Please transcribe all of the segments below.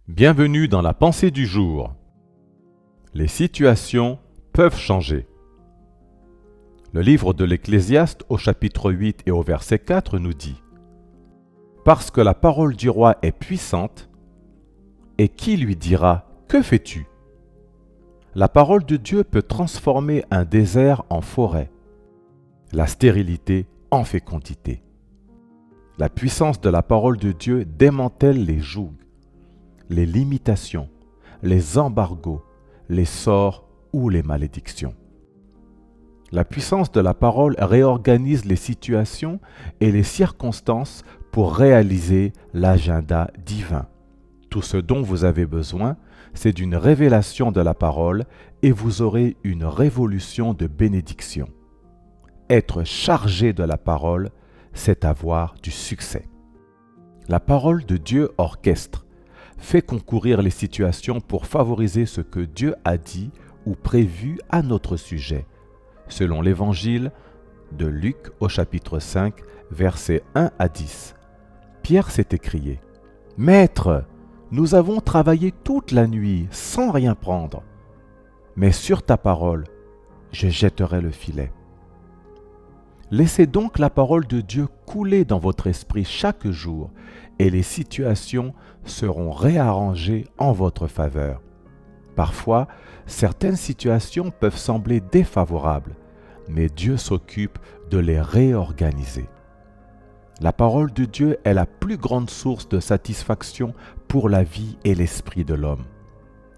Bienvenue dans la pensée du jour. Les situations peuvent changer. Le livre de l'Ecclésiaste au chapitre 8 et au verset 4 nous dit « Parce que la parole du roi est puissante, et qui lui dira « Que fais-tu » La parole de Dieu peut transformer un désert en forêt, la stérilité en fécondité. La puissance de la parole de Dieu démantèle les jougs, les limitations, les embargos, les sorts ou les malédictions. La puissance de la parole réorganise les situations et les circonstances pour réaliser l'agenda divin. Tout ce dont vous avez besoin, c'est d'une révélation de la parole et vous aurez une révolution de bénédiction. Être chargé de la parole, c'est avoir du succès. La parole de Dieu orchestre, fait concourir les situations pour favoriser ce que Dieu a dit ou prévu à notre sujet, selon l'Évangile de Luc au chapitre 5, versets 1 à 10. Pierre s'est écrié « Maître, nous avons travaillé toute la nuit sans rien prendre, mais sur ta parole, je jetterai le filet. » Laissez donc la parole de Dieu couler dans votre esprit chaque jour et les situations seront réarrangées en votre faveur. Parfois, certaines situations peuvent sembler défavorables, mais Dieu s'occupe de les réorganiser. La parole de Dieu est la plus grande source de satisfaction pour la vie et l'esprit de l'homme.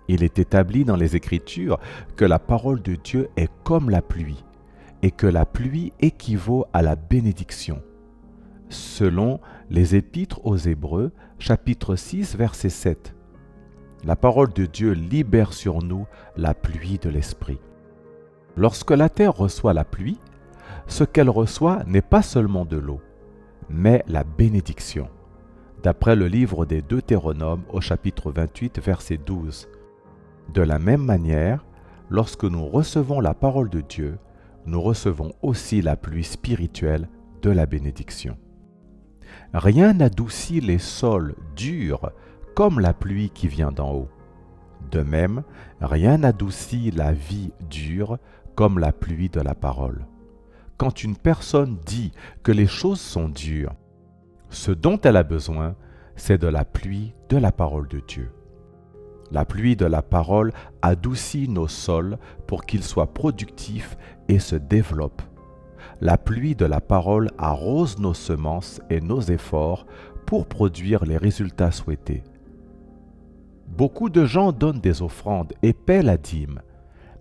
Il est établi dans les Écritures que la parole de Dieu est comme la pluie, et que la pluie équivaut à la bénédiction. Selon les Épîtres aux Hébreux, chapitre 6, verset 7. La parole de Dieu libère sur nous la pluie de l'Esprit. Lorsque la terre reçoit la pluie, ce qu'elle reçoit n'est pas seulement de l'eau, mais la bénédiction. D'après le livre des Deutéronomes au chapitre 28, verset 12. De la même manière, lorsque nous recevons la parole de Dieu, nous recevons aussi la pluie spirituelle de la bénédiction. Rien n'adoucit les sols durs comme la pluie qui vient d'en haut. De même, rien n'adoucit la vie dure comme la pluie de la parole. Quand une personne dit que les choses sont dures, ce dont elle a besoin, c'est de la pluie de la parole de Dieu. La pluie de la parole adoucit nos sols pour qu'ils soient productifs et se développent. La pluie de la parole arrose nos semences et nos efforts pour produire les résultats souhaités. Beaucoup de gens donnent des offrandes et paient la dîme,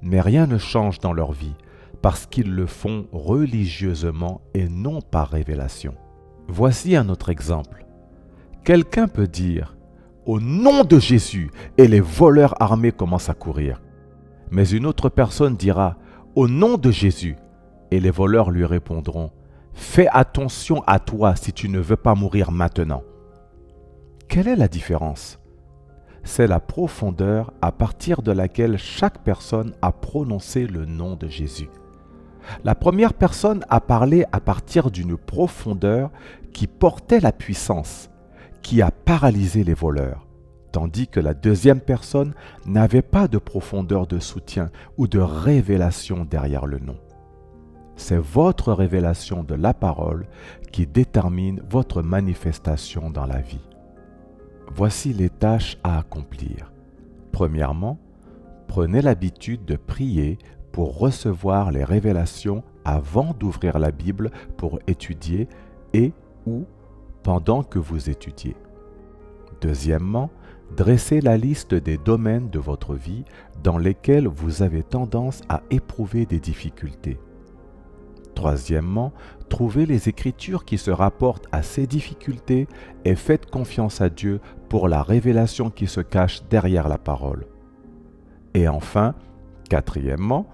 mais rien ne change dans leur vie parce qu'ils le font religieusement et non par révélation. Voici un autre exemple. Quelqu'un peut dire « Au nom de Jésus » et les voleurs armés commencent à courir. Mais une autre personne dira « Au nom de Jésus » et les voleurs lui répondront « Fais attention à toi si tu ne veux pas mourir maintenant. » Quelle est la différence? C'est la profondeur à partir de laquelle chaque personne a prononcé le nom de Jésus. La première personne a parlé à partir d'une profondeur qui portait la puissance, qui a paralysé les voleurs, tandis que la deuxième personne n'avait pas de profondeur de soutien ou de révélation derrière le nom. C'est votre révélation de la parole qui détermine votre manifestation dans la vie. Voici les tâches à accomplir. Premièrement, prenez l'habitude de prier pour recevoir les révélations avant d'ouvrir la Bible pour étudier et ou pendant que vous étudiez. Deuxièmement, dressez la liste des domaines de votre vie dans lesquels vous avez tendance à éprouver des difficultés. Troisièmement, trouvez les Écritures qui se rapportent à ces difficultés et faites confiance à Dieu pour la révélation qui se cache derrière la parole. Et enfin, quatrièmement,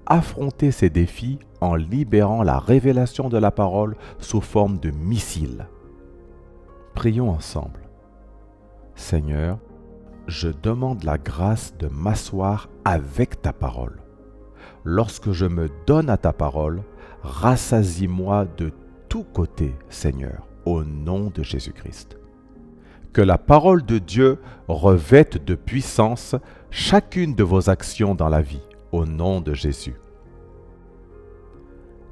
affrontez ces défis en libérant la révélation de la parole sous forme de missiles. Prions ensemble. Seigneur, je demande la grâce de m'asseoir avec ta parole. Lorsque je me donne à ta parole, rassasie-moi de tous côtés, Seigneur, au nom de Jésus-Christ. Que la parole de Dieu revête de puissance chacune de vos actions dans la vie, au nom de Jésus.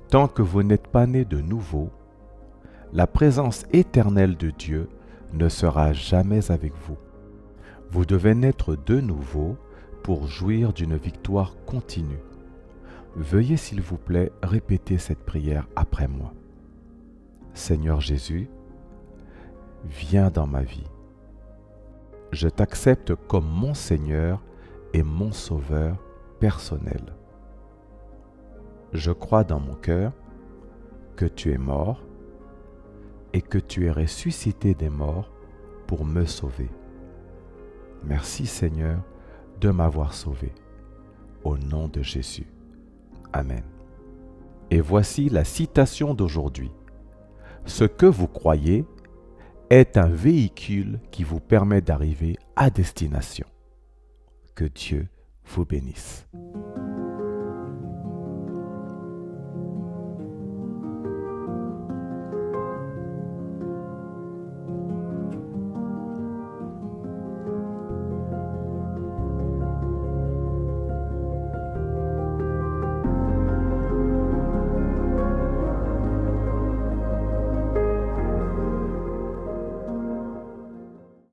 Tant que vous n'êtes pas né de nouveau, la présence éternelle de Dieu ne sera jamais avec vous. Vous devez naître de nouveau pour jouir d'une victoire continue. Veuillez s'il vous plaît répéter cette prière après moi. Seigneur Jésus, viens dans ma vie. Je t'accepte comme mon Seigneur et mon Sauveur personnel. Je crois dans mon cœur que tu es mort et que tu es ressuscité des morts pour me sauver. Merci Seigneur de m'avoir sauvé. Au nom de Jésus. Amen. Et voici la citation d'aujourd'hui. Ce que vous croyez est un véhicule qui vous permet d'arriver à destination. Que Dieu vous bénisse.